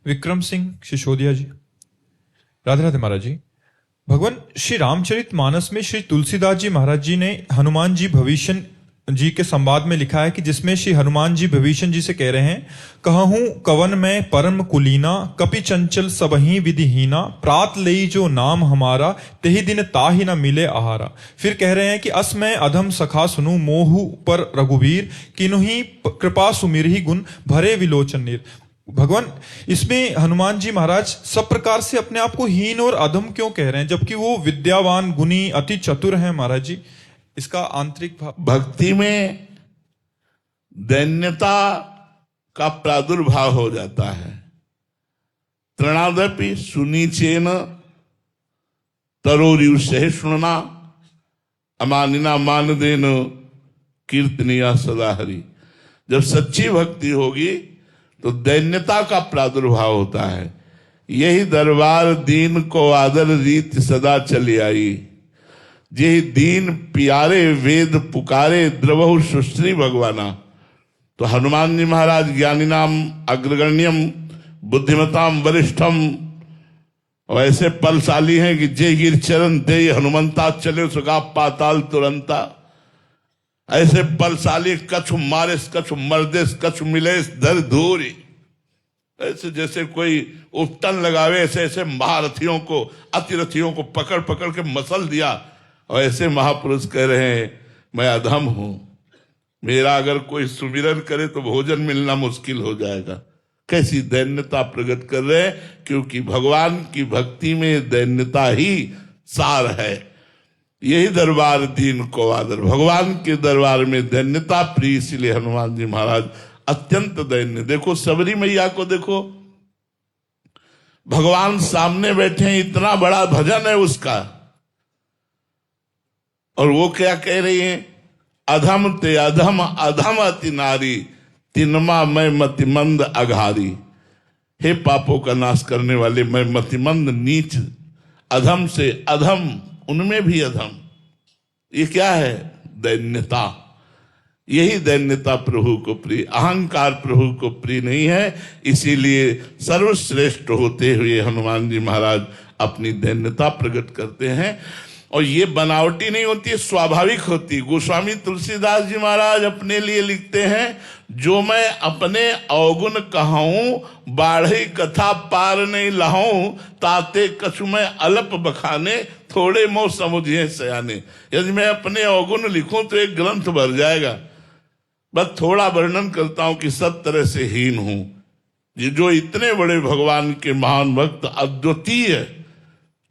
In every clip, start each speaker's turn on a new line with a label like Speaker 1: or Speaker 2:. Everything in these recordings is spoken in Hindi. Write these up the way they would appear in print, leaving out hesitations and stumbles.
Speaker 1: विक्रम सिंह सिसोदिया जी। राधे राधे महाराज जी। भगवान श्री रामचरित मानस में श्री तुलसीदास जी महाराज जी ने हनुमान जी भविष्य जी के संवाद में लिखा है कि जिसमें श्री हनुमान जी भविष्य जी से कह रहे हैं, कहूं कवन में परम कुलीना, कपि चंचल सबही विधिहीना, प्रात लई जो नाम हमारा, तेहि दिन ताहि न मिले आहारा। फिर कह रहे हैं कि अस में अधम सखा सुनु, मोहु पर रघुवीर, किन्हीं कृपा सुमिरहि गुण, भरे विलोचन नीर। भगवान इसमें हनुमान जी महाराज सब प्रकार से अपने आप को हीन और अधम क्यों कह रहे हैं, जबकि वो विद्यावान, गुणी, अति चतुर हैं महाराज जी? इसका आंतरिक भाव।
Speaker 2: भक्ति में दैन्यता का प्रादुर्भाव हो जाता है। तृणादपि सुनीचेन तरोरिव सहिष्णुना, अमानिना मानदेन कीर्तनिया सदा हरि। जब सच्ची भक्ति होगी तो दैन्यता का प्रादुर्भाव होता है। यही दरबार दीन को आदर रीत सदा चली आई, यही दीन प्यारे वेद पुकारे, द्रवहु सुश्री भगवाना। तो हनुमान जी महाराज ज्ञानी नाम अग्रगण्यम, बुद्धिमताम वरिष्ठम, और ऐसे बलशाली हैं कि जय गिर चरण दे हनुमंता, चले सुगा पाताल तुरंता। ऐसे बलशाली, कछु मारिस कछु मर्दिस, कछु मिलेस धर धूरी। ऐसे जैसे कोई उपटन लगावे, ऐसे ऐसे महारथियों को, अतिरथियों को पकड़ पकड़ के मसल दिया। और ऐसे महापुरुष कह रहे हैं मैं अधम हूं, मेरा अगर कोई सुमिरन करे तो भोजन मिलना मुश्किल हो जाएगा। कैसी दैन्यता प्रकट कर रहे हैं, क्योंकि भगवान की भक्ति में दैन्यता ही सार है। यही दरबार दीन को आदर, भगवान के दरबार में दैन्यता प्रिय, इसलिए हनुमान जी महाराज अत्यंत दैन्य। देखो सबरी मैया को देखो, भगवान सामने बैठे हैं, इतना बड़ा भजन है उसका, और वो क्या कह रही है, अधम ते अधम अधम अति नारी, तिनमा मैं मतिमंद अघारी। हे पापों का नाश करने वाले, मैं मतिमंद नीच, अधम से अधम, उनमें भी अधम। ये क्या है? दैन्यता। यही दैन्यता प्रभु को प्रिय, अहंकार प्रभु को प्रिय नहीं है। इसीलिए सर्वश्रेष्ठ होते हुए हनुमान जी महाराज अपनी दैन्यता प्रकट करते हैं। और ये बनावटी नहीं होती है, स्वाभाविक होती। गोस्वामी तुलसीदास जी महाराज अपने लिए लिखते हैं, जो मैं अपने अवगुण कहूं, बाढ़ी कथा पार नहीं लहूं, ताते कछु मैं अल्प बखाने, थोड़े मोह समुझिए सयाने। यदि मैं अपने अवगुण लिखूं तो एक ग्रंथ भर जाएगा। बस थोड़ा वर्णन करता हूं कि सब तरह से हीन हूं। ये जो इतने बड़े भगवान के महान भक्त,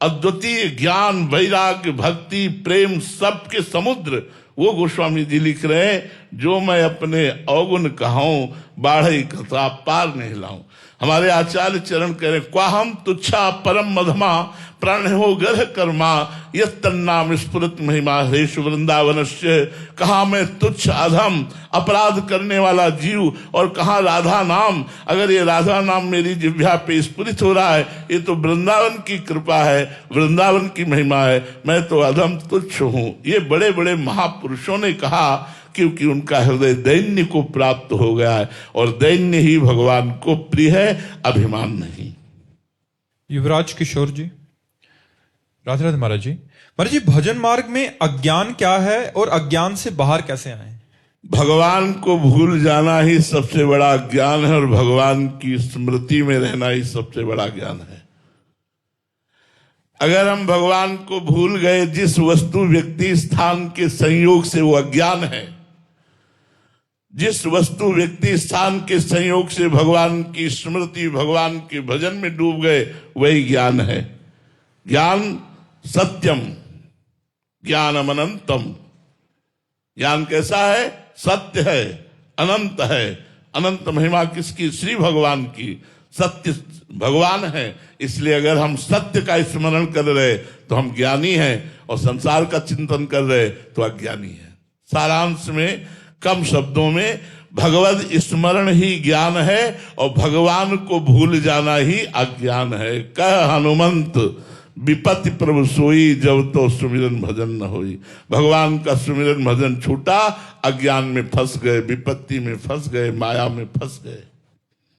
Speaker 2: अद्वितीय ज्ञान, वैराग्य, भक्ति, प्रेम, सबके समुद्र, वो गोस्वामी जी लिख रहे हैं, जो मैं अपने अवगुण कहूं, बाढ़ई कथा पार नहीं लाऊं। हमारे आचार्य चरण कह रहे, क्वाहम तुच्छा परम मधमा, प्राण हो गर्ह कर्मा, यत्तन्नाम स्फुरत महिमा हरेश वृंदावनस्य। कहा मैं तुच्छ अधम अपराध करने वाला जीव, और कहा राधा नाम। अगर ये राधा नाम मेरी जिह्वा पे स्फुरित हो रहा है, ये तो वृंदावन की कृपा है, वृंदावन की महिमा है, मैं तो अधम तुच्छ हूं। ये बड़े बड़े महापुरुषों ने कहा, क्योंकि उनका हृदय दैन्य को प्राप्त हो गया है, और दैन्य ही भगवान को प्रिय है, अभिमान नहीं।
Speaker 1: युवराज किशोर जी। राधे राधे महाराज जी। महाराज जी, भजन मार्ग में अज्ञान क्या है और अज्ञान से बाहर कैसे आए?
Speaker 2: भगवान को भूल जाना ही सबसे बड़ा ज्ञान है, और भगवान की स्मृति में रहना ही सबसे बड़ा ज्ञान है। अगर हम भगवान को भूल गए, जिस वस्तु व्यक्ति स्थान के संयोग से, वो अज्ञान है। जिस वस्तु व्यक्ति स्थान के संयोग से भगवान की स्मृति, भगवान के भजन में डूब गए, वही ज्ञान है। ज्ञान सत्यम, ज्ञानम अनंतम। ज्ञान कैसा है? सत्य है, अनंत है। अनंत महिमा किसकी? श्री भगवान की। सत्य भगवान है, इसलिए अगर हम सत्य का स्मरण कर रहे तो हम ज्ञानी हैं, और संसार का चिंतन कर रहे तो अज्ञानी है। सारांश में, कम शब्दों में, भगवत स्मरण ही ज्ञान है, और भगवान को भूल जाना ही अज्ञान है। कह हनुमंत विपत्ति प्रभु सोई, जब तो सुमिरन भजन न होई। भगवान का सुमिरन भजन छूटा, अज्ञान में फंस गए, विपत्ति में फंस गए, माया में फंस गए।